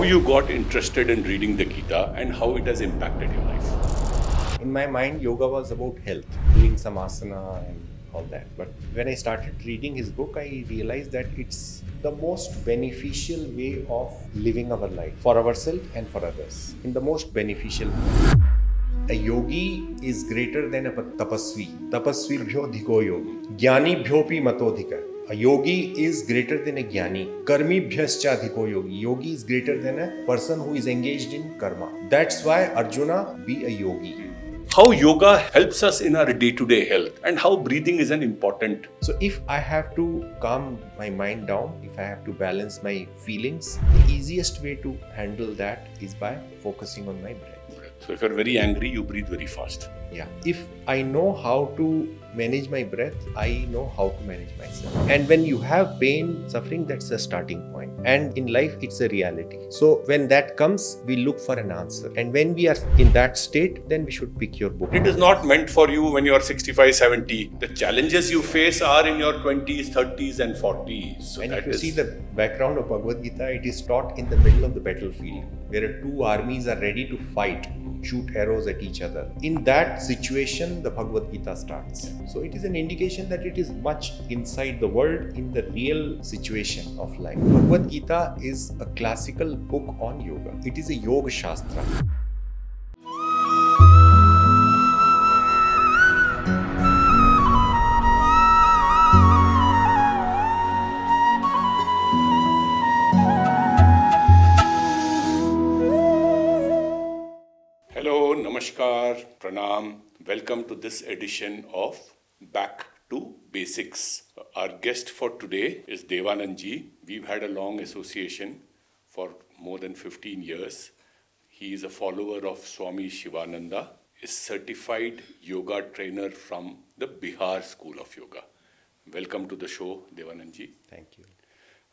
how you got interested in reading the Gita and how it has impacted your life. In my mind, yoga was about health, doing some asana and all that. But when I started reading his book, I realized that it's the most beneficial way of living our life for ourselves and for others in the most beneficial way. A yogi is greater than a tapasvi. Tapasvi bhyo dhiko yogi. Jnani bhyopi matodhika. A yogi is greater than a jnani. Karmi bhyascha dhiko yogi. Yogi is greater than a person who is engaged in karma. That's why Arjuna, be a yogi. How yoga helps us in our day-to-day health and how breathing is an important. So if I have to calm my mind down, if I have to balance my feelings, the easiest way to handle that is by focusing on my breath. So if you're very angry, you breathe very fast. Yeah. If I know how to manage my breath, I know how to manage myself. And when you have pain, suffering, that's the starting point. And in life, it's a reality. So when that comes, we look for an answer. And when we are in that state, then we should pick your book. It is not meant for you when you're 65, 70. The challenges you face are in your 20s, 30s and 40s. So and if you see the background of Bhagavad Gita, it is taught in the middle of the battlefield, where two armies are ready to fight, shoot arrows at each other. In that situation, the Bhagavad Gita starts. So it is an indication that it is much inside the world, in the real situation of life. Bhagavad Gita is a classical book on yoga. It is a yoga shastra. Hello, namaskar, pranam. Welcome to this edition of Back to Basics. Our guest for today is Devanand Ji. We've had a long association for more than 15 years. He is a follower of Swami Shivananda, is certified yoga trainer from the Bihar School of Yoga. Welcome to the show, Devanand Ji. Thank you.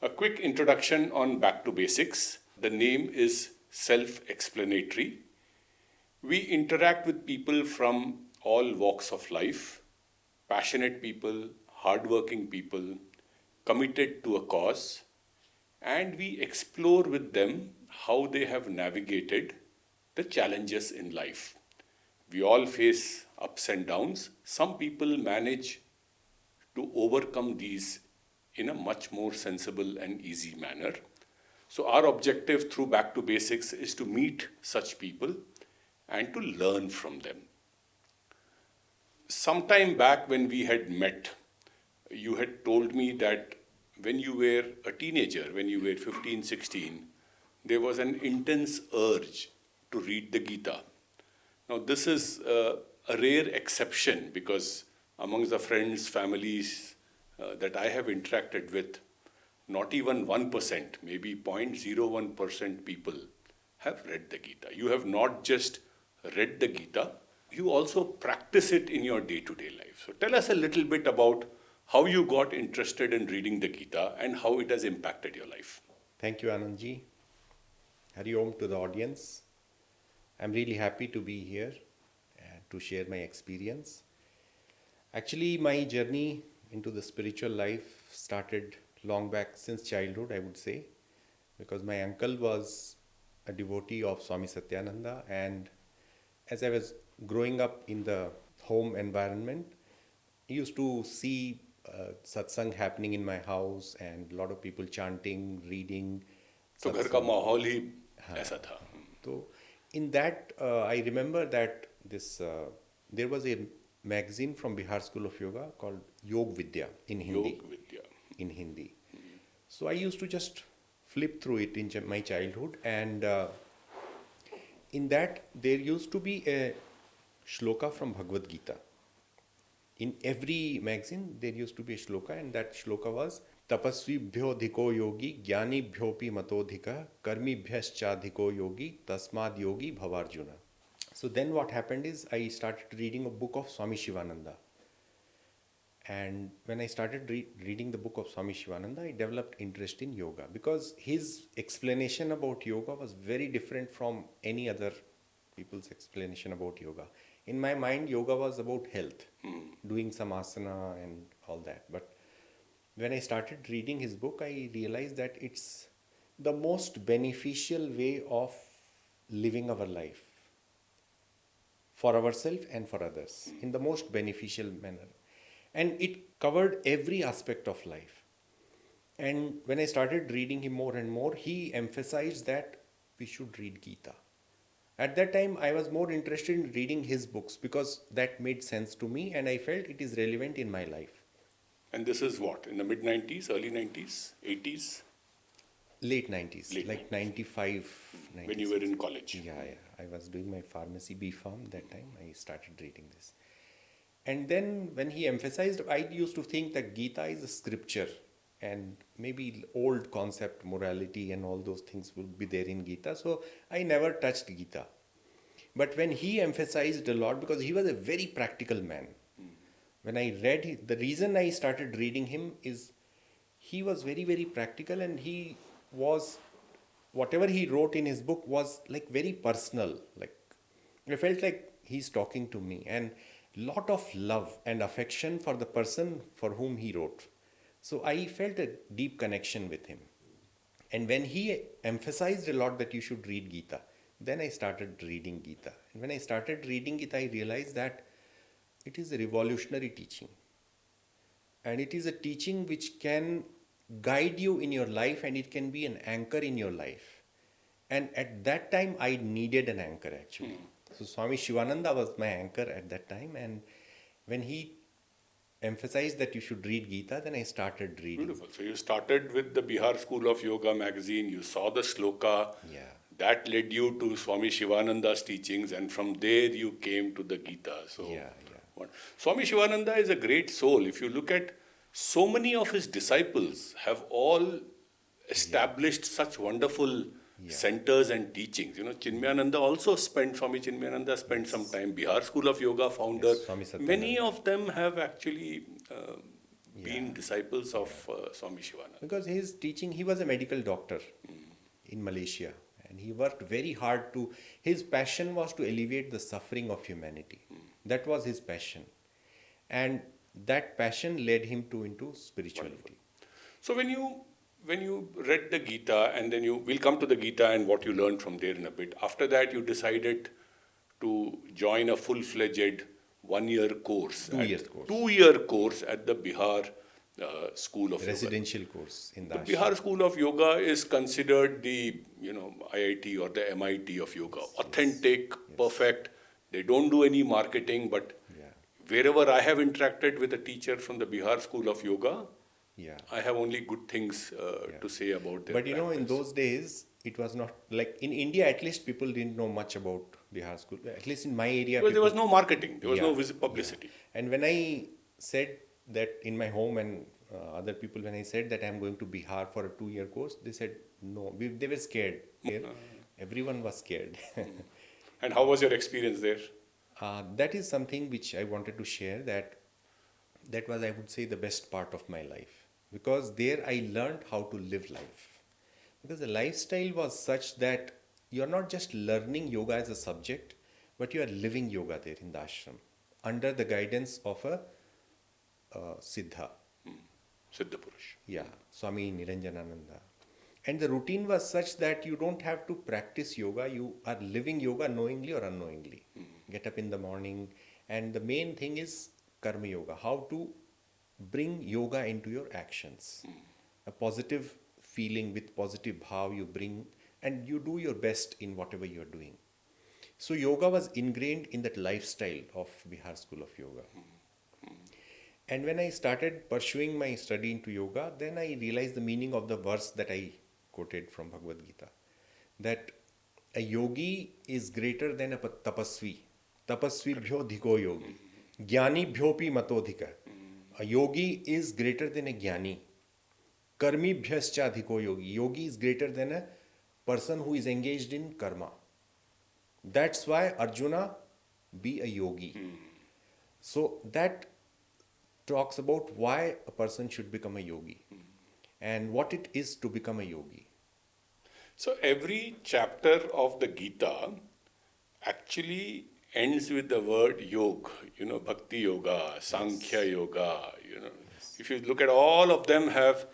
A quick introduction on Back to Basics. The name is self-explanatory. We interact with people from all walks of life, passionate people, hardworking people, committed to a cause, and we explore with them how they have navigated the challenges in life. We all face ups and downs. Some people manage to overcome these in a much more sensible and easy manner. So our objective through Back to Basics is to meet such people and to learn from them. Sometime back when we had met, you had told me that when you were a teenager, when you were 15, 16, there was an intense urge to read the Gita. Now this is a rare exception because amongst the friends, families that I have interacted with, not even 1%, maybe 0.01% people have read the Gita. You have not just read the Gita, you also practice it in your day-to-day life. So tell us a little bit about how you got interested in reading the Gita and how it has impacted your life. Thank you, Anand Ji. Hari Om to the audience. I'm really happy to be here to share my experience. Actually, my journey into the spiritual life started long back, since childhood, I would say, because my uncle was a devotee of Swami Satyananda, and as I was growing up in the home environment, I used to see satsang happening in my house and a lot of people chanting, reading. So घर का माहौल ही ऐसा था. So in that, I remember that there was a magazine from Bihar School of Yoga called Yog Vidya in Hindi. Yog Vidya. In Hindi. So I used to just flip through it in my childhood, and in that there used to be a shloka from Bhagavad Gita. In every magazine there used to be a shloka, and that shloka was tapasvi bhyo dhiko yogi jnani bhyopi matodhika karmi bhyascha dhiko yogi tasmad yogi bhavarjuna. So then what happened is I started reading a book of Swami Shivananda. And when I started reading the book of Swami Shivananda, I developed interest in yoga because his explanation about yoga was very different from any other people's explanation about yoga. In my mind, yoga was about health, doing some asana and all that. But when I started reading his book, I realized that it's the most beneficial way of living our life for ourselves and for others in the most beneficial manner. And it covered every aspect of life. And when I started reading him more and more, he emphasized that we should read Gita. At that time, I was more interested in reading his books because that made sense to me and I felt it is relevant in my life. And this is what, in the mid 90s, early 90s, 80s? Late 90s, Late like 90s. 95, 96. When you were in college. Yeah. I was doing my pharmacy B Pharm that time. I started reading this. And then when he emphasized, I used to think that Gita is a scripture and maybe old concept, morality and all those things will be there in Gita. So I never touched Gita. But when he emphasized a lot, because he was a very practical man. When I read, the reason I started reading him is he was very, very practical and he was, whatever he wrote in his book was like very personal. Like I felt like he's talking to me and lot of love and affection for the person for whom he wrote. So I felt a deep connection with him. And when he emphasized a lot that you should read Gita, then I started reading Gita. And when I started reading Gita, I realized that it is a revolutionary teaching. And it is a teaching which can guide you in your life and it can be an anchor in your life. And at that time, I needed an anchor actually. So Swami Shivananda was my anchor at that time. And when he emphasized that you should read Gita, then I started reading. Beautiful. So you started with the Bihar School of Yoga magazine, you saw the sloka, Yeah. that led you to Swami Shivananda's teachings, and from there you came to the Gita. So Swami Shivananda is a great soul. If you look at so many of his disciples have all established such wonderful centers and teachings. You know, Chinmayananda also spent, Swami Chinmayananda spent some time, Bihar School of Yoga founder. Swami Satyananda. Many of them have actually been disciples of Swami Shivananda. Because his teaching, he was a medical doctor in Malaysia. And he worked very hard to, his passion was to alleviate the suffering of humanity. That was his passion. And that passion led him into spirituality. Wonderful. So when you read the Gita, and then we'll come to the Gita and what you learned from there in a bit. After that, you decided to join a full-fledged 1-year course. 2-year course. 2-year course at the Bihar School of Residential Yoga. course in The the Bihar School of Yoga is considered the IIT or the MIT of yoga. Authentic, perfect. They don't do any marketing, but wherever I have interacted with a teacher from the Bihar School of Yoga, I have only good things to say about their But practice. in those days, it was not, like in India at least, people didn't know much about Bihar School. At least in my area. Because there was no marketing, there was no publicity. And when I said that in my home and other people, when I said that I'm going to Bihar for a 2-year course, they said no. They were scared. Everyone was scared. And how was your experience there? That is something which I wanted to share, that was, I would say, the best part of my life. Because there I learned how to live life. Because the lifestyle was such that you are not just learning yoga as a subject, but you are living yoga there in the ashram under the guidance of a Siddha. Siddha Purush. Swami Niranjanananda. And the routine was such that you don't have to practice yoga, you are living yoga knowingly or unknowingly. Get up in the morning, and the main thing is karma yoga, how to bring yoga into your actions. A positive feeling with positive bhav you bring, and you do your best in whatever you are doing. So yoga was ingrained in that lifestyle of Bihar School of Yoga. And when I started pursuing my study into yoga, then I realized the meaning of the verse that I quoted from Bhagavad Gita. That a yogi is greater than a tapasvi. Tapasvi bhyo dhiko yogi. Jnani bhyopi matodhika. A yogi is greater than a jnani. Karmi bhyascha dhiko yogi. Yogi is greater than a person who is engaged in karma. That's why Arjuna be a yogi. So that talks about why a person should become a yogi and what it is to become a yogi. So every chapter of the Gita actually ends with the word yoga, bhakti yoga, sankhya yoga, If you look at all of them have,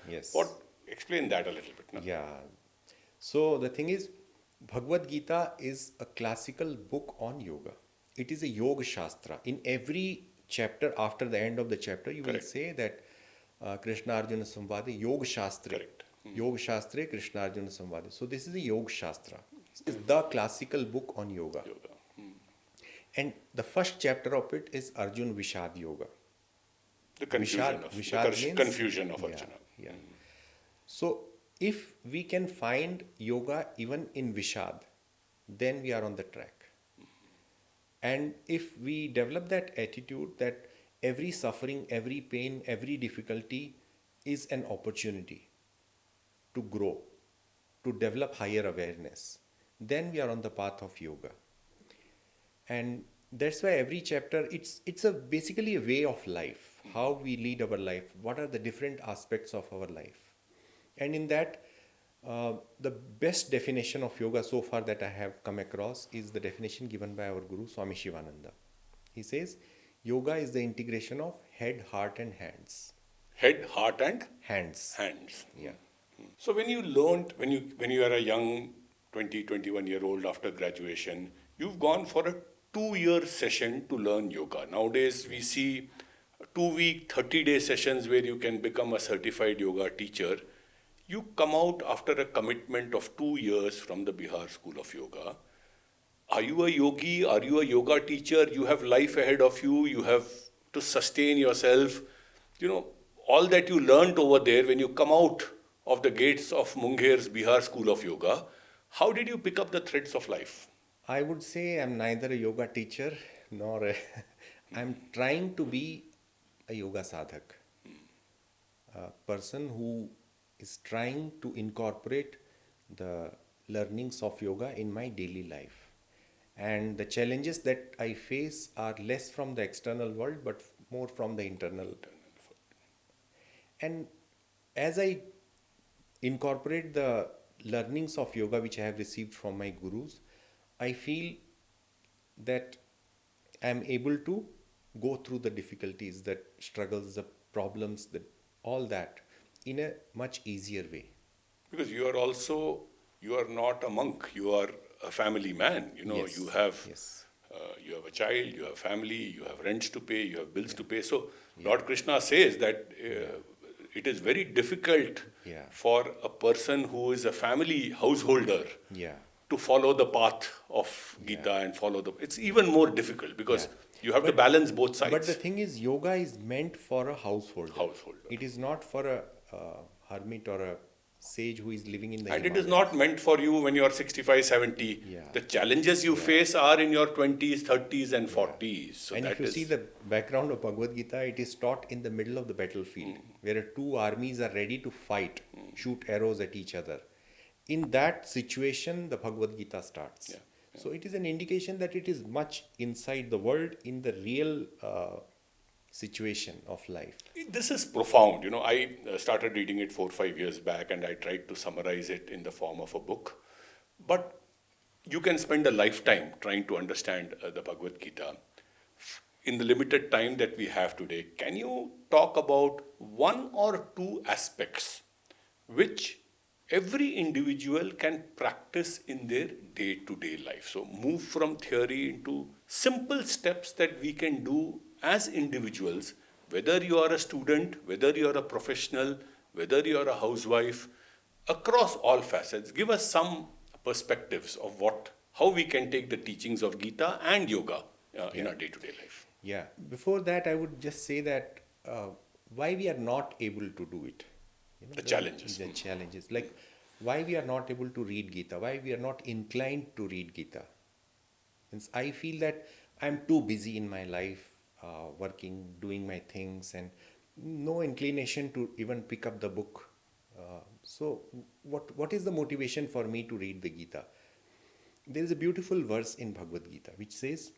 explain that a little bit now. So the thing is, Bhagavad Gita is a classical book on yoga. It is a yoga shastra. In every chapter, after the end of the chapter, you will Correct. say that Krishna Arjuna Samvade Yoga Shastre. Correct. Yoga Shastre Krishna Arjuna Samvade. So this is a yoga shastra. It's the classical book on yoga. Yoga. And the first chapter of it is Arjun Vishad Yoga. The confusion Vishad confusion of yeah, Arjuna. yeah. So if we can find yoga even in Vishad, then we are on the track. And if we develop that attitude that every suffering, every pain, every difficulty is an opportunity to grow, to develop higher awareness, then we are on the path of yoga. And that's why every chapter, it's basically a way of life, how we lead our life, what are the different aspects of our life. And in that, the best definition of yoga so far that I have come across is the definition given by our Guru Swami Shivananda. He says, yoga is the integration of head, heart and hands. Head, heart and Hands. hands. Yeah. So when you learned, when you are a young 21-year-old after graduation, you've gone for a 2-year session to learn yoga. Nowadays we see 2-week, 30-day sessions where you can become a certified yoga teacher. You come out after a commitment of 2 years from the Bihar School of Yoga. Are you a yogi? Are you a yoga teacher? You have life ahead of you. You have to sustain yourself. All that you learnt over there when you come out of the gates of Munger's Bihar School of Yoga, how did you pick up the threads of life? I would say I'm neither a yoga teacher nor I'm trying to be a yoga sadhak. A person who is trying to incorporate the learnings of yoga in my daily life. And the challenges that I face are less from the external world but more from the internal. And as I incorporate the learnings of yoga which I have received from my gurus, I feel that I am able to go through the difficulties, the struggles, the problems, all that in a much easier way. Because you are not a monk, you are a family man. Yes. You have Yes. you have a child, you have family, you have rents to pay, you have bills to pay. So Lord Krishna says that it is very difficult for a person who is a family householder to follow the path of Gita and follow it's even more difficult because you have to balance both sides. But the thing is, yoga is meant for a householder. It is not for a hermit or a sage who is living in the And Himalayas. it is not meant for you when you are 65, 70. The challenges you face are in your 20s, 30s and 40s. So and if you see the background of Bhagavad Gita, it is taught in the middle of the battlefield where two armies are ready to fight, shoot arrows at each other. In that situation, the Bhagavad Gita starts. So it is an indication that it is much inside the world, in the real situation of life. This is profound. I started reading it 4 or 5 years back and I tried to summarize it in the form of a book. But you can spend a lifetime trying to understand the Bhagavad Gita. In the limited time that we have today, can you talk about 1 or 2 aspects which every individual can practice in their day-to-day life? So move from theory into simple steps that we can do as individuals, whether you are a student, whether you are a professional, whether you are a housewife, across all facets. Give us some perspectives of how we can take the teachings of Gita and yoga in our day-to-day life. Yeah. Before that, I would just say that why we are not able to do it. The challenges. The challenges. Like why we are not able to read Gita, why we are not inclined to read Gita. Since I feel that I'm too busy in my life, working, doing my things, and no inclination to even pick up the book. So what is the motivation for me to read the Gita? There is a beautiful verse in Bhagavad Gita which says,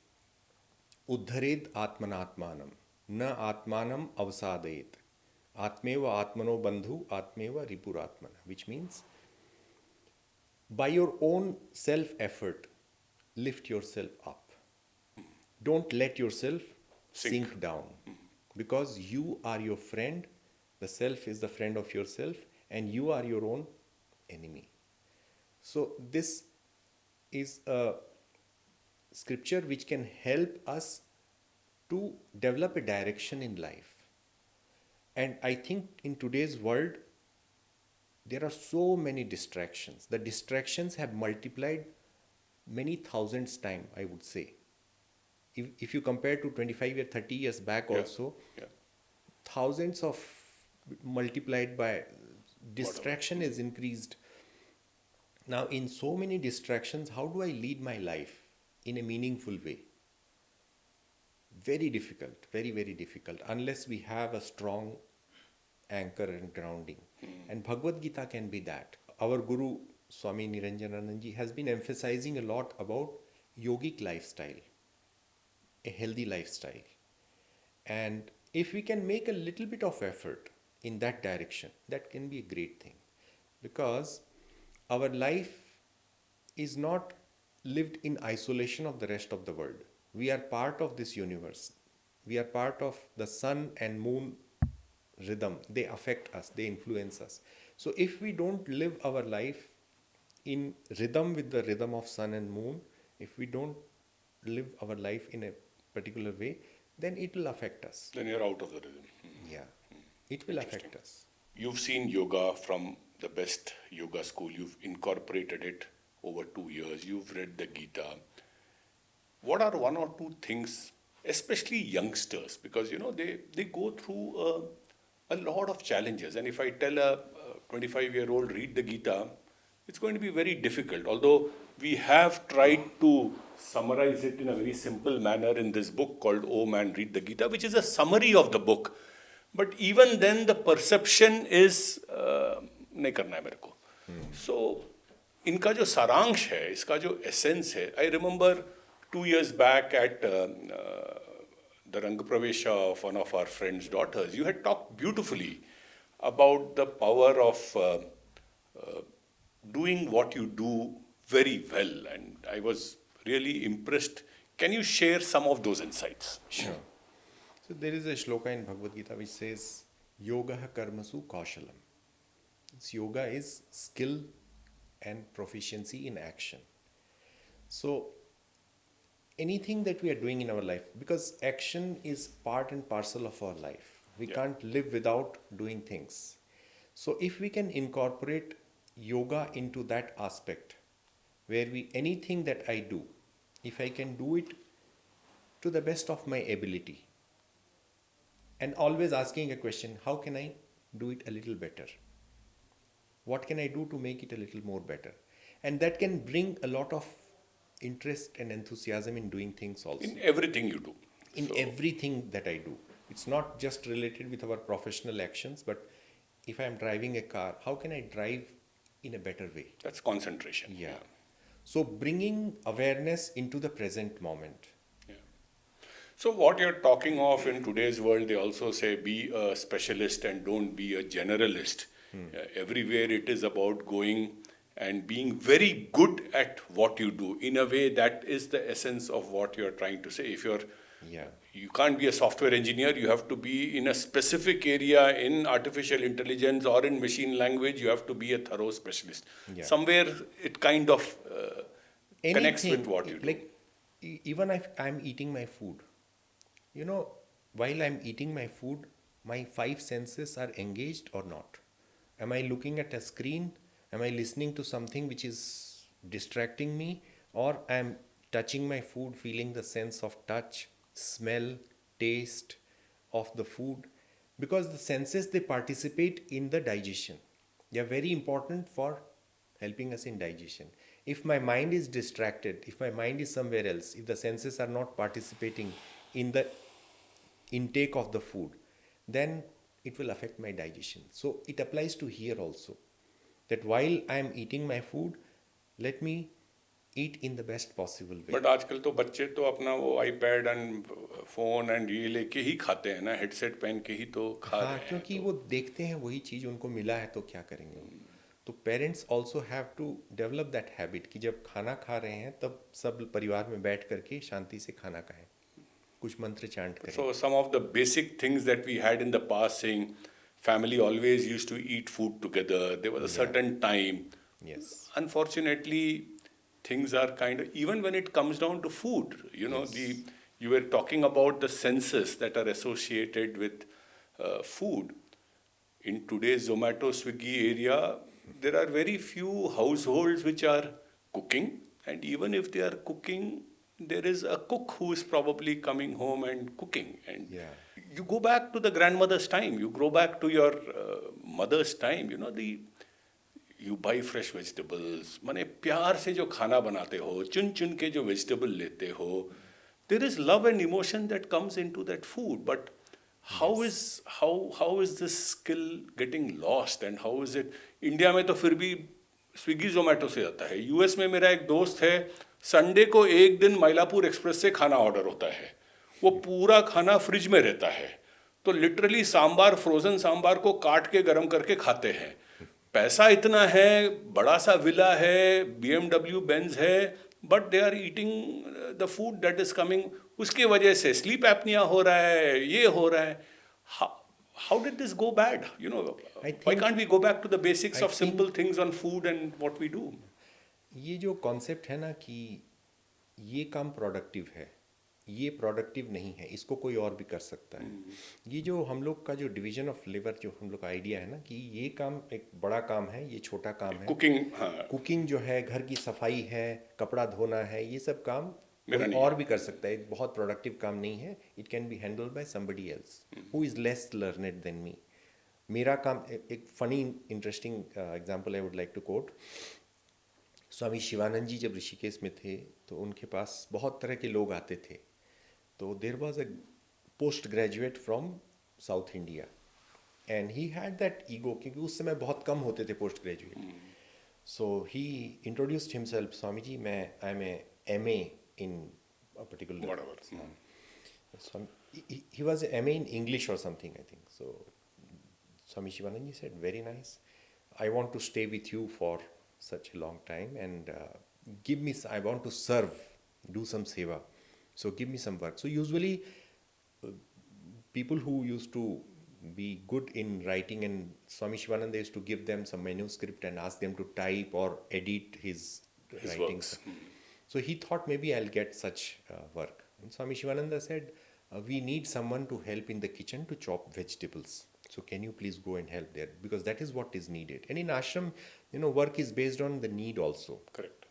Uddhared atmanatmanam, na atmanam avsadayet, atmeva atmano bandhu, atmeva ripuratmana, which means by your own self-effort, lift yourself up. Don't let yourself sink down, because you are your friend, the self is the friend of yourself, and you are your own enemy. So this is a scripture which can help us to develop a direction in life. And I think in today's world, there are so many distractions. The distractions have multiplied many thousands times, I would say. If you compare to 25 or 30 years back Yeah. also, Yeah. thousands of multiplied by distraction Whatever. is increased. Now, in so many distractions, how do I lead my life in a meaningful way? Very difficult, very, very difficult, unless we have a strong anchor and grounding. And Bhagavad Gita can be that. Our Guru, Swami Niranjananand Ji, has been emphasizing a lot about yogic lifestyle, a healthy lifestyle. And if we can make a little bit of effort in that direction, that can be a great thing. Because our life is not lived in isolation of the rest of the world. We are part of this universe. We are part of the sun and moon rhythm. They affect us, they influence us. So if we don't live our life in rhythm with the rhythm of sun and moon, if we don't live our life in a particular way, then it will affect us. Then you're out of the rhythm. Yeah, it will affect us. You've seen yoga from the best yoga school. You've incorporated it over 2 years. You've read the Gita. What are one or two things, especially youngsters, because they go through a lot of challenges. And if I tell a 25-year-old read the Gita, it's going to be very difficult. Although we have tried to summarize it in a very simple manner in this book called Oh Man, Read the Gita, which is a summary of the book. But even then, the perception is नहीं करना है मेरे को. So, इनका जो सारांश है, इसका जो essence है, I remember 2 years back at the Rang Pravesha of one of our friends' daughters, you had talked beautifully about the power of doing what you do very well, and I was really impressed. Can you share some of those insights? Sure. So there is a shloka in Bhagavad Gita which says, Yoga karmasu kaushalam. Yoga is skill and proficiency in action. So anything that we are doing in our life, because action is part and parcel of our life. We can't live without doing things. So if we can incorporate yoga into that aspect, where anything that I do, if I can do it to the best of my ability, and always asking a question, how can I do it a little better? What can I do to make it a little more better? And that can bring a lot of interest and enthusiasm in doing things also. In everything you do. In everything that I do. It's not just related with our professional actions, but if I'm driving a car, how can I drive in a better way? That's concentration. Yeah. So bringing awareness into the present moment. So what you're talking of in today's world, they also say be a specialist and don't be a generalist. Everywhere it is about going and being very good at what you do. In a way, that is the essence of what you're trying to say. If you can't be a software engineer, you have to be in a specific area in artificial intelligence or in machine language, you have to be a thorough specialist. Somewhere it kind of connects with what you do. Like, even if I'm eating my food, while I'm eating my food, my 5 senses are engaged or not. Am I looking at a screen? Am I listening to something which is distracting me? Or I'm touching my food, feeling the sense of touch, smell, taste of the food? Because the senses, they participate in the digestion. They are very important for helping us in digestion. If my mind is distracted, if my mind is somewhere else, if the senses are not participating in the intake of the food, then it will affect my digestion. So it applies to here also, that while I am eating my food, let me eat in the best possible way. But आजकल तो बच्चे तो अपना वो iPad and phone and ये लेके ही खाते हैं ना, हेडसेट पहन के ही तो खा रहे हैं. क्योंकि वो देखते हैं वही चीज़ उनको मिला है तो क्या करेंगे. तो parents also have to develop that habit कि जब खाना खा रहे हैं तब सब परिवार में बैठ करके शांति से खाना खाएं, कुछ मंत्र चांट करें. So some of the basic things that we had in the past, saying family always used to eat food together. There was a certain time. Yes. Unfortunately, things are kind of, even when it comes down to food, Yes. you were talking about the senses that are associated with food. In today's Zomato, Swiggy area, there are very few households which are cooking. And even if they are cooking, there is a cook who is probably coming home and cooking. And Yeah. you go back to the grandmother's time, you go back to your mother's time, you buy fresh vegetables, माने प्यार से जो खाना बनाते हो, चुन चुन के जो vegetable लेते हो, there is love and emotion that comes into that food. But Yes. how is this skill getting lost, and how is it? India में तो फिर भी स्विगी जोमेटो से आता है. यूएस में मेरा एक दोस्त है, संडे को एक दिन माइलापुर एक्सप्रेस से खाना ऑर्डर होता है. वो पूरा खाना फ्रिज में रहता है, तो लिटरली सांबार, फ्रोजन सांबार को काट के गर्म करके खाते हैं. पैसा इतना है, बड़ा सा विला है, BMW बेंज है, but they are eating the food that is coming. उसके वजह से स्लीप एपनिया हो रहा है, ये हो रहा है. How did this go bad? I Why think can't we go back to the basics I of simple think things on food and what we do? ये जो कॉन्सेप्ट है ना कि ये काम प्रोडक्टिव है, ये प्रोडक्टिव नहीं है, इसको कोई और भी कर सकता है. ये जो हम लोग का जो डिवीजन ऑफ लेबर, जो हम लोग का आइडिया है ना कि ये काम एक बड़ा काम है, ये छोटा काम है. Cooking, हाँ, कुकिंग जो है, घर की सफाई है, कपड़ा धोना है, ये सब काम मेरा कोई नहीं और है. भी कर सकता है. बहुत प्रोडक्टिव काम नहीं है. It can be handled by somebody else who is less learned than me. मेरा काम, एक funny interesting example I would like to quote. Swami Shivananda ji जब ऋषिकेश में थे तो उनके पास बहुत तरह के लोग आते थे. तो there was a post graduate from South India and he had that ego, क्योंकि उस समय बहुत कम होते थे post graduate. So he introduced himself, Swami ji मैं I am a MA in a particular Whatever. so he was a MA in English or something, I think. So Swami Shivananji said, very nice, I want to stay with you for such a long time, and give me, I want to serve, do some seva, so give me some work. So usually people who used to be good in writing, and Swami Shivananda used to give them some manuscript and ask them to type or edit his writings. Works. So he thought maybe I'll get such work. And Swami Shivananda said, we need someone to help in the kitchen to chop vegetables. So can you please go and help there? Because that is what is needed. And in ashram, work is based on the need also. Correct.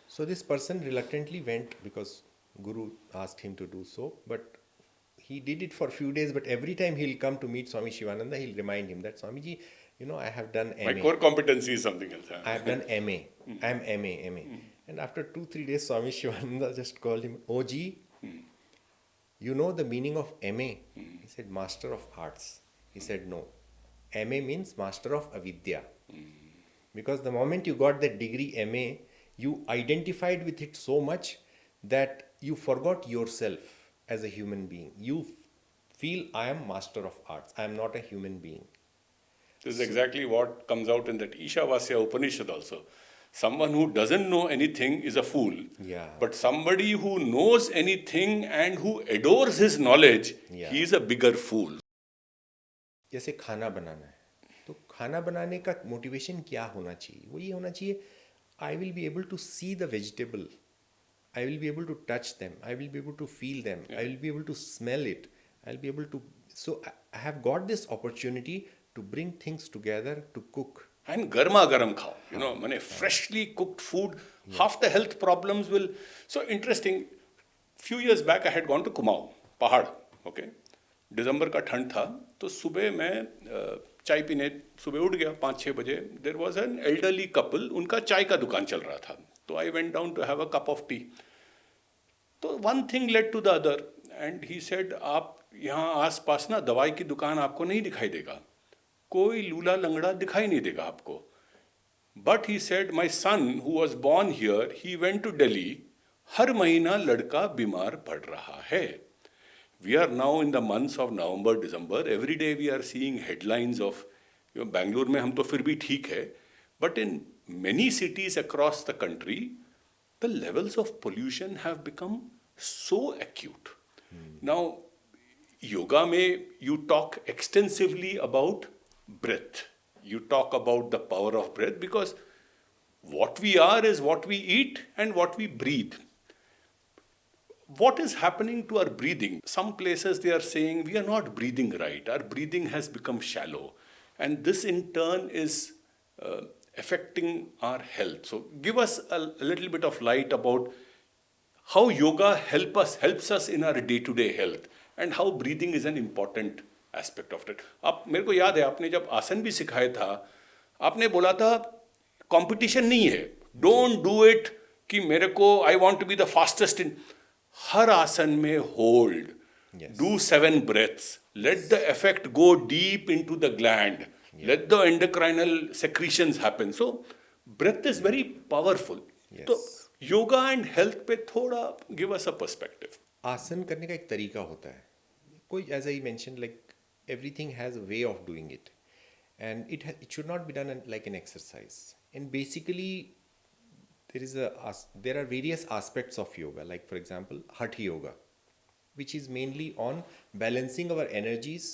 So this person reluctantly went because Guru asked him to do so. But he did it for a few days. But every time he'll come to meet Swami Shivananda, he'll remind him that, Swamiji, I have done MA. My core competency is something else. I have done MA. I am MA. And after 2-3 days, Swami Shivananda just called him, Oji, you know the meaning of MA? He said, Master of Arts. He said, no. MA means Master of Avidya. Because the moment you got that degree MA, you identified with it so much that you forgot yourself as a human being. You feel, I am Master of Arts. I am not a human being. This is exactly what comes out in that Ishavasya Upanishad also. Someone who doesn't know anything is a fool. Yeah. But somebody who knows anything and who adores his knowledge, Yeah. he is a bigger fool. जैसे खाना बनाना है, तो खाना बनाने का motivation क्या होना चाहिए? वो ये होना चाहिए, I will be able to see the vegetable, I will be able to touch them, I will be able to feel them, I will be able to smell it, I will be able to, so I have got this opportunity to bring things together to cook. And garma garam khao, mane freshly cooked food, half the health problems will. So interesting, few years back I had gone to Kumaon, पहाड़, okay. दिसंबर का ठंड था, तो सुबह मैं चाय पीने सुबह उठ गया 5-6 बजे. There was an elderly couple, उनका चाय का दुकान चल रहा था, तो I went down to have a cup of tea. तो one thing led to the other, and he said, आप यहाँ आस पास ना दवाई की दुकान आपको नहीं दिखाई देगा, कोई लूला लंगड़ा दिखाई नहीं देगा आपको. But he said, my son who was born here, he went to Delhi, हर महीना लड़का बीमार पड़ रहा है. We are now in the months of November December, every day we are seeing headlines of, Bangalore में हम तो फिर भी ठीक है, but in many cities across the country the levels of pollution have become so acute. Now yoga में you talk extensively about breath. You talk about the power of breath because What we are is what we eat and what we breathe. What is happening to our breathing? Some places they are saying we are not breathing right. Our breathing has become shallow. And this in turn is affecting our health. So give us a little bit of light about how yoga helps us in our day-to-day health and how breathing is an important aspect of it. आप मेरे को याद है आपने जब आसन भी सिखाया था आपने बोला था कंपटीशन नहीं है डोंट डू इट कि मेरे को I want to be the fastest in हर आसन में hold do 7 breaths let the effect go deep into the gland let the endocrinal secretions happen so breath is very powerful तो yoga and health पे थोड़ा give us अ perspective आसन करने का एक तरीका होता है कोई as I mention like everything has a way of doing it and it should not be done like an exercise and basically there are various aspects of yoga, like for example hatha yoga, which is mainly on balancing our energies,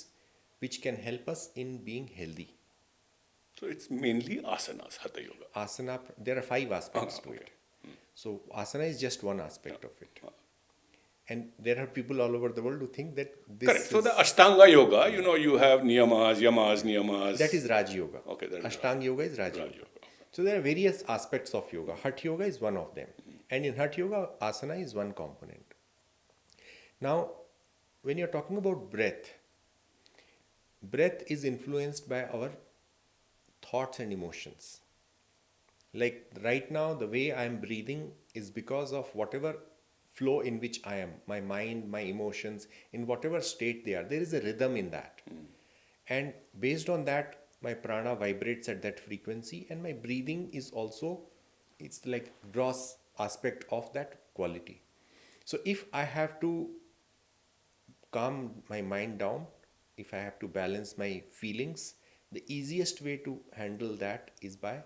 which can help us in being healthy. So it's mainly asanas, hatha yoga. Asana, there are 5 aspects to it. So asana is just one aspect of it. And there are people all over the world who think that this correct. So the Ashtanga yoga, you have niyamas, yamas, niyamas. That is Raj yoga. Okay, that is Ashtanga yoga is Raj yoga. So there are various aspects of yoga. Hatha yoga is one of them. And in Hatha yoga, asana is one component. Now, when you're talking about breath is influenced by our thoughts and emotions. Like right now, the way I'm breathing is because of whatever flow in which I am, my mind, my emotions, in whatever state they are. There is a rhythm in that. And based on that, my prana vibrates at that frequency and my breathing is also, it's like gross aspect of that quality. So if I have to calm my mind down, if I have to balance my feelings, the easiest way to handle that is by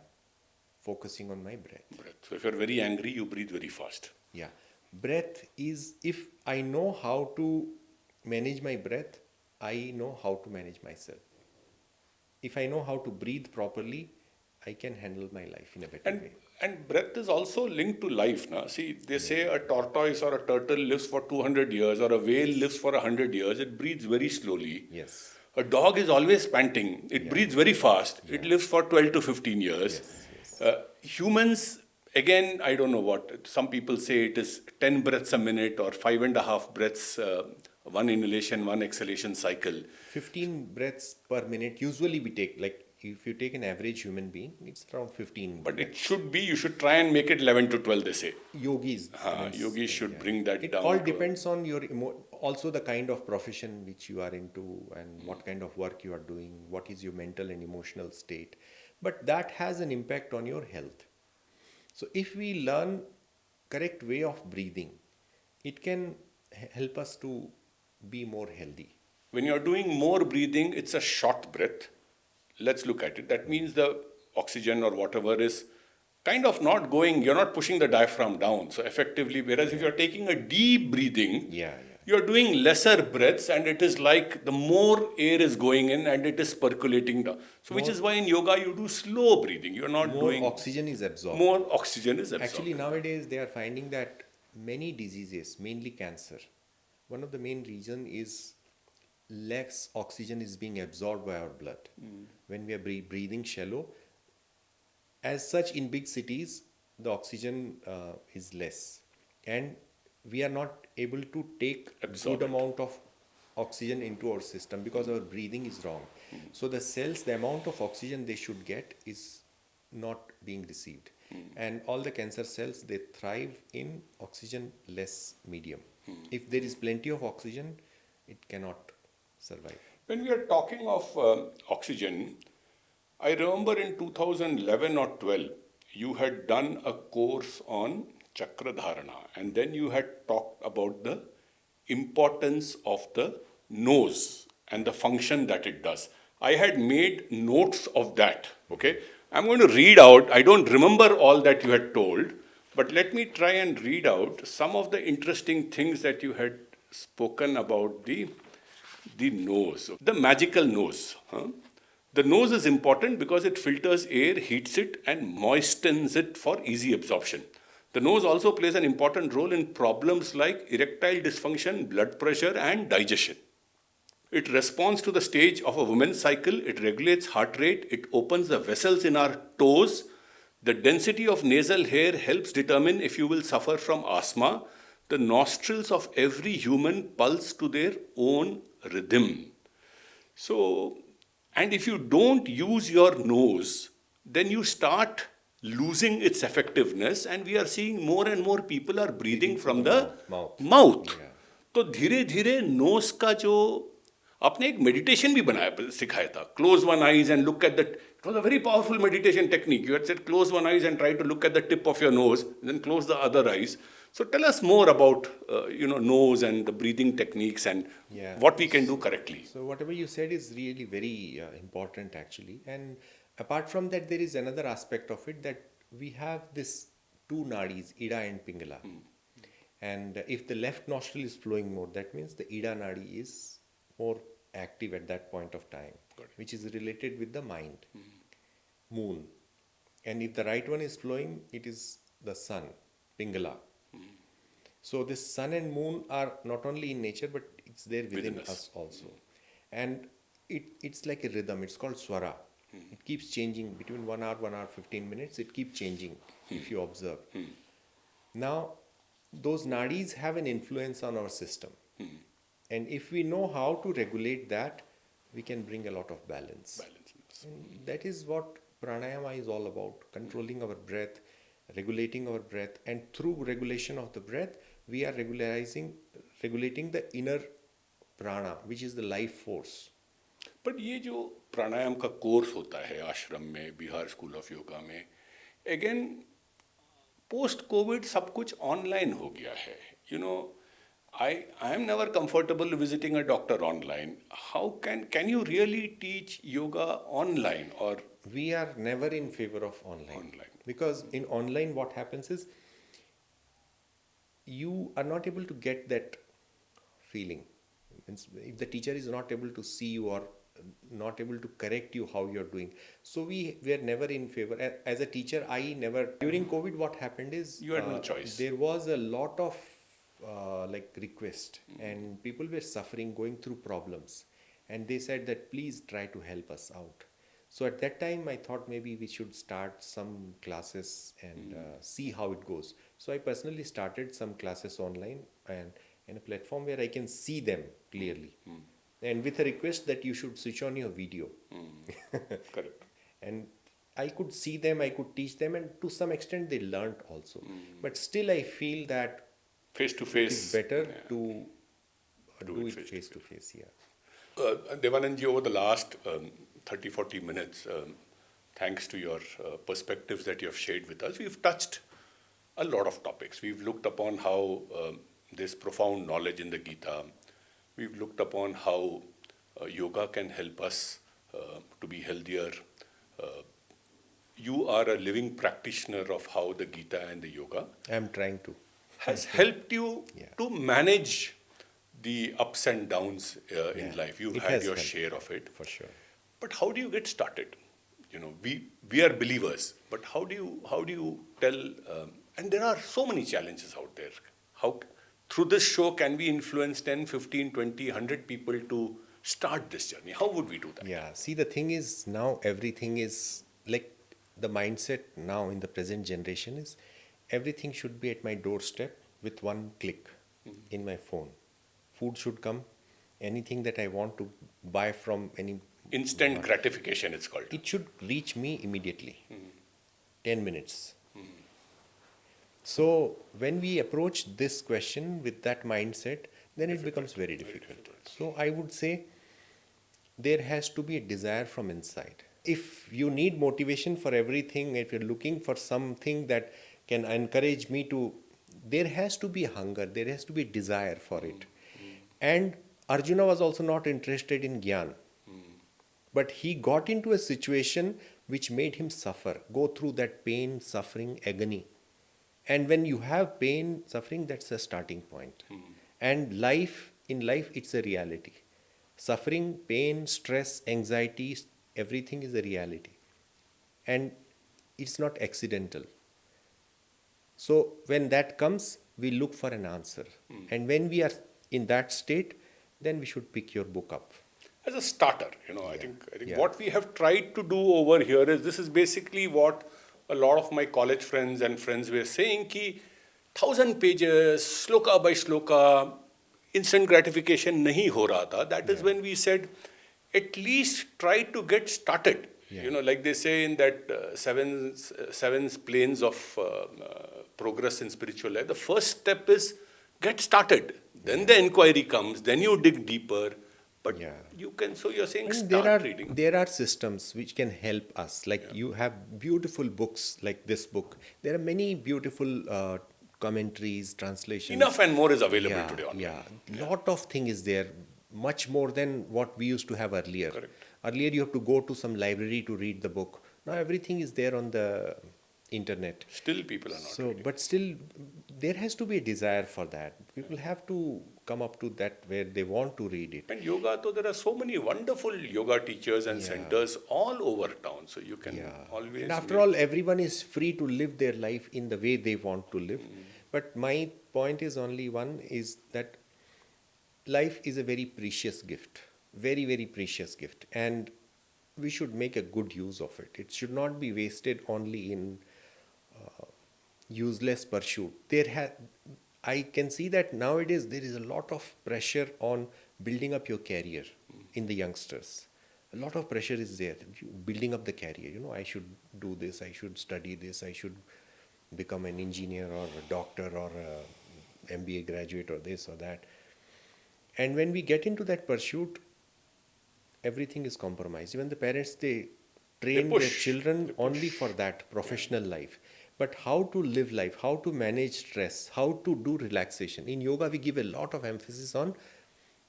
focusing on my breath. So if you're very angry, you breathe very fast. Yeah. Breath is, if I know how to manage my breath, I know how to manage myself. If I know how to breathe properly, I can handle my life in a better way. And breath is also linked to life. Na? See, they say a tortoise or a turtle lives for 200 years or a whale lives for 100 years. It breathes very slowly. Yes. A dog is always panting. It breathes very fast. It lives for 12 to 15 years. Humans, again, I don't know what. Some people say it is 10 breaths a minute or 5.5 breaths, one inhalation, one exhalation cycle. 15 breaths per minute. Usually we take, like if you take an average human being, it's around 15. But it should be, you should try and make it 11 to 12, they say. Yogis. Yogis should bring that it down. It all depends on your, also the kind of profession which you are into and what kind of work you are doing, what is your mental and emotional state. But that has an impact on your health. So if we learn correct way of breathing, it can help us to be more healthy. When you're doing more breathing, it's a short breath. Let's look at it. That means the oxygen or whatever is kind of not going, you're not pushing the diaphragm down. So effectively, whereas if you're taking a deep breathing, you're doing lesser breaths and it is like the more air is going in and it is percolating down. So which is why in yoga you do slow breathing. You're not doing... More oxygen is absorbed. More oxygen is absorbed. Actually, nowadays they are finding that many diseases, mainly cancer, one of the main reasons is less oxygen is being absorbed by our blood. When we are breathing shallow, as such in big cities, the oxygen is less. And we are not able to take a good amount of oxygen into our system because our breathing is wrong. So the cells, the amount of oxygen they should get is not being received. And all the cancer cells, they thrive in oxygen-less medium. If there is plenty of oxygen, it cannot survive. When we are talking of oxygen, I remember in 2011 or 12, you had done a course on Chakradharana, and then you had talked about the importance of the nose and the function that it does. I had made notes of that, okay? I'm going to read out, I don't remember all that you had told, but let me try and read out some of the interesting things that you had spoken about the nose, the magical nose. The nose is important because it filters air, heats it, and moistens it for easy absorption. The nose also plays an important role in problems like erectile dysfunction, blood pressure, and digestion. It responds to the stage of a woman's cycle, it regulates heart rate, it opens the vessels in our toes. The density of nasal hair helps determine if you will suffer from asthma. The nostrils of every human pulse to their own rhythm. So, and if you don't use your nose, then you start losing its effectiveness, and we are seeing more and more people are breathing from the mouth. Yeah. तो धीरे धीरे knows का जो आपने एक meditation भी बनाया सिखाया था, close one eyes and look at the, it was a very powerful meditation technique. You had said close one eyes and try to look at the tip of your nose, then close the other eyes. So tell us more about nose and the breathing techniques and what we can do correctly. So whatever you said is really very important actually. And apart from that, there is another aspect of it, that we have this two nadis, Ida and Pingala. And if the left nostril is flowing more, that means the Ida nadi is more active at that point of time, which is related with the mind, moon. And if the right one is flowing, it is the sun, Pingala. So this sun and moon are not only in nature, but it's there within us also. And it's like a rhythm. It's called swara. It keeps changing between 1 hour, 1 hour, 15 minutes. It keeps changing if you observe. Now, those nadis have an influence on our system. And if we know how to regulate that, we can bring a lot of balance. And that is what pranayama is all about, controlling our breath, regulating our breath. And through regulation of the breath, we are regulating the inner prana, which is the life force. But ये जो प्राणायाम का course होता है आश्रम में, Bihar school of yoga में, again post Covid सब कुछ ऑनलाइन हो गया है. I am never comfortable visiting a doctor online. How can you really teach yoga online? Or we are never in favor of online. Because in online what happens is you are not able to get that feeling. If the teacher is not able to see you or not able to correct you how you're doing. So we were never in favor. As a teacher, I never... During COVID, what happened is... You had no choice. There was a lot of request, and people were suffering, going through problems. And they said that please try to help us out. So at that time, I thought maybe we should start some classes and see how it goes. So I personally started some classes online and in a platform where I can see them clearly. And with a request that you should switch on your video. Correct. And I could see them, I could teach them, and to some extent they learnt also. But still I feel that face to face, it's better to do it face to face. Devanand Ji, over the last 30-40 minutes, thanks to your perspectives that you have shared with us, we've touched a lot of topics. We've looked upon how there's profound knowledge in the Gita. We've looked upon how yoga can help us to be healthier. You are a living practitioner of how the Gita and the yoga I'm trying to. has helped you to manage the ups and downs in life. You've had your share of it. For sure. But how do you get started? We are believers, but how do you tell? And there are so many challenges out there. How through this show can we influence 10, 15, 20, 100 people to start this journey? How would we do that? Yeah. See, the thing is, now everything is like the mindset now in the present generation is everything should be at my doorstep with one click in my phone. Food should come. Anything that I want to buy from any... Instant gratification, it's called. It should reach me immediately. 10 minutes. So when we approach this question with that mindset, then it becomes very difficult. So I would say there has to be a desire from inside. If you need motivation for everything, if you're looking for something that can encourage me to, there has to be hunger, there has to be desire for it. And Arjuna was also not interested in Gyan. But he got into a situation which made him suffer, go through that pain, suffering, agony. And when you have pain, suffering, that's a starting point. And in life, it's a reality. Suffering, pain, stress, anxiety, everything is a reality. And it's not accidental. So when that comes, we look for an answer. And when we are in that state, then we should pick your book up. As a starter, I think Yeah. what we have tried to do over here is, this is basically what a lot of my college friends and friends were saying, ki 1,000 pages, sloka by sloka, instant gratification nahi ho raha tha. That is when we said, at least try to get started. Yeah. Like they say in that seven planes of progress in spiritual life, the first step is get started. Then the inquiry comes, then you dig deeper. But Yeah. you can, so you're saying And start reading. there are systems which can help us. Like you have beautiful books like this book. There are many beautiful commentaries, translations. Enough and more is available today online. Yeah, lot of thing is there, much more than what we used to have earlier. Correct. Earlier you have to go to some library to read the book. Now everything is there on the internet. Still people are not So, reading. but still, there has to be a desire for that. People have to come up to that where they want to read it. And yoga, though, there are so many wonderful yoga teachers and centers all over town. So you can always. And after all, everyone is free to live their life in the way they want to live. But my point is only one, is that life is a very precious gift. Very, very precious gift. And we should make a good use of it. It should not be wasted only in useless pursuit. I can see that nowadays there is a lot of pressure on building up your career in the youngsters. A lot of pressure is there, building up the career. I should do this, I should study this, I should become an engineer or a doctor or a MBA graduate or this or that. And when we get into that pursuit, everything is compromised. Even the parents, they train their children only for that professional life. But how to live life, how to manage stress, how to do relaxation. In yoga, we give a lot of emphasis on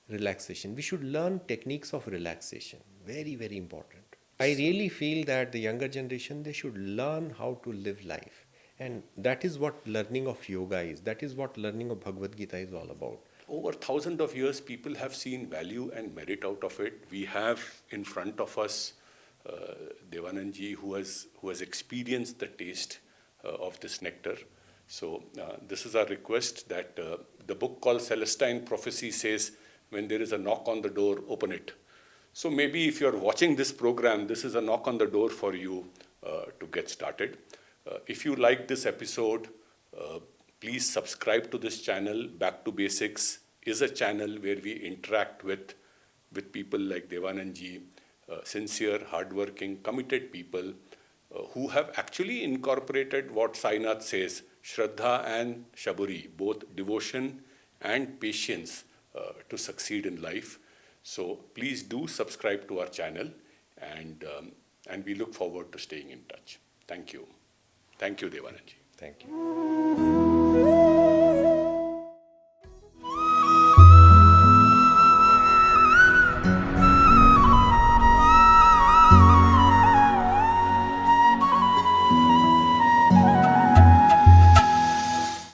relaxation. We should learn techniques of relaxation. Very, very important. I really feel that the younger generation, they should learn how to live life. And that is what learning of yoga is. That is what learning of Bhagavad Gita is all about. Over thousands of years, people have seen value and merit out of it. We have in front of us Devanand Ji, who has experienced the taste of this nectar. So this is our request, that the book called Celestine Prophecy says, when there is a knock on the door, open it. So maybe if you're watching this program, this is a knock on the door for you to get started. If you like this episode, please subscribe to this channel. Back to Basics is a channel where we interact with people like Devanand Ji, sincere, hardworking, committed people who have actually incorporated what Sainath says, Shraddha and Shaburi, both devotion and patience to succeed in life. So please do subscribe to our channel, and we look forward to staying in touch. Thank you. Thank you, Devanand Ji. Thank you.